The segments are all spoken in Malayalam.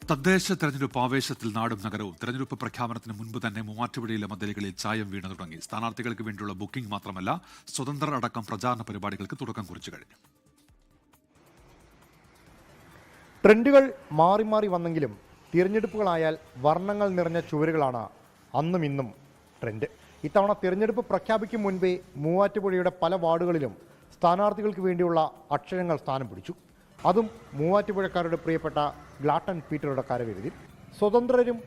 തദ്ദേശ തെരഞ്ഞെടുപ്പ് ആവേശത്തിൽ നാടും നഗരവും തെരഞ്ഞെടുപ്പ് പ്രഖ്യാപനത്തിന് മുൻപ് തന്നെ മൂവാറ്റുപുഴയിലെ മതിലുകളിൽ ചായം വീണു തുടങ്ങി. സ്ഥാനാർത്ഥികൾക്ക് വേണ്ടിയുള്ള ബുക്കിംഗ് മാത്രമല്ല, സ്വതന്ത്രർ അടക്കം പ്രചാരണ പരിപാടികൾക്ക് തുടക്കം കുറിച്ചു കഴിഞ്ഞു. ട്രെൻഡുകൾ മാറി മാറി വന്നെങ്കിലും തിരഞ്ഞെടുപ്പുകളായാൽ വർണ്ണങ്ങൾ നിറഞ്ഞ ചുവരുകളാണ് അന്നും ഇന്നും ട്രെൻഡ്. ഇത്തവണ തിരഞ്ഞെടുപ്പ് പ്രഖ്യാപിക്കും മുൻപേ മൂവാറ്റുപുഴയുടെ പല വാർഡുകളിലും സ്ഥാനാർത്ഥികൾക്ക് വേണ്ടിയുള്ള അക്ഷരങ്ങൾ സ്ഥാനം പിടിച്ചു. അതും മൂവാറ്റുപുഴക്കാരുടെ പ്രിയപ്പെട്ട ഗ്ലാട്ടൻ പീറ്ററുടെ കരവിരുതിൽ. സ്വതന്ത്രരും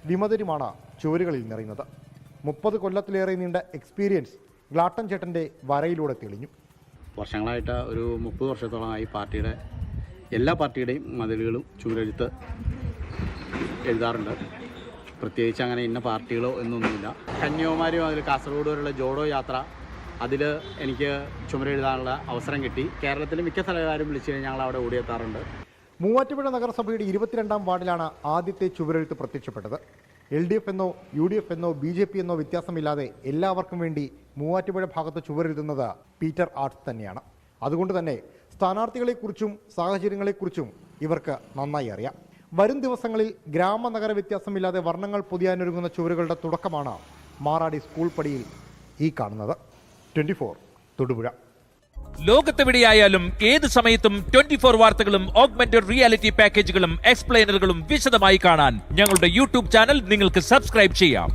വിമതരുമാണ് ചുവരുകളിൽ നിറയുന്നത്. 30 കൊല്ലത്തിലേറെ നീണ്ട എക്സ്പീരിയൻസ് ഗ്ലാട്ടൻ ചേട്ടൻ്റെ വരയിലൂടെ തെളിഞ്ഞു. വർഷങ്ങളായിട്ട് ഒരു 30 വർഷത്തോളമായി എല്ലാ പാർട്ടിയുടെയും മതിലുകളും ചുവരെഴുത്ത് എഴുതാറുണ്ട്. പ്രത്യേകിച്ച് അങ്ങനെ ഇന്ന പാർട്ടികളോ എന്നൊന്നുമില്ല. കന്യാകുമാരിയും അതിൽ കാസർഗോഡ് വരെയുള്ള ജോഡോ യാത്ര, അതിൽ എനിക്ക് ചുമരെഴുതാനുള്ള അവസരം കിട്ടി. കേരളത്തിലെ മിക്ക സ്ഥലക്കാരും വിളിച്ചു കഴിഞ്ഞാൽ ഞങ്ങൾ അവിടെ ഓടിയെത്താറുണ്ട്. മൂവാറ്റുപുഴ നഗരസഭയുടെ 22ാം വാർഡിലാണ് ആദ്യത്തെ ചുവരെഴുത്ത് പ്രത്യക്ഷപ്പെട്ടത്. LDF എന്നോ UDF എന്നോ BJP എന്നോ വ്യത്യാസമില്ലാതെ എല്ലാവർക്കും വേണ്ടി മൂവാറ്റുപുഴ ഭാഗത്ത് ചുവരെഴുതുന്നത് പീറ്റർ ആർട്സ് തന്നെയാണ്. അതുകൊണ്ട് തന്നെ സ്ഥാനാർത്ഥികളെക്കുറിച്ചും സാഹചര്യങ്ങളെക്കുറിച്ചും ഇവർക്ക് നന്നായി അറിയാം. വരും ദിവസങ്ങളിൽ ഗ്രാമനഗര വ്യത്യാസമില്ലാതെ വർണ്ണങ്ങൾ പൊതിയാനൊരുങ്ങുന്ന ചുവരുകളുടെ തുടക്കമാണ് മാറാടി സ്കൂൾ പടിയിൽ ഈ കാണുന്നത്. 24 തൊടുപുഴ. ലോകത്തെവിടെയായാലും ഏത് സമയത്തും 24 വാർത്തകളും ഓഗ്മെന്റഡ് റിയാലിറ്റി പാക്കേജുകളും എക്സ്പ്ലെയിനറുകളും വിശദമായി കാണാൻ ഞങ്ങളുടെ YouTube ചാനൽ നിങ്ങൾക്ക് സബ്സ്ക്രൈബ് ചെയ്യാം.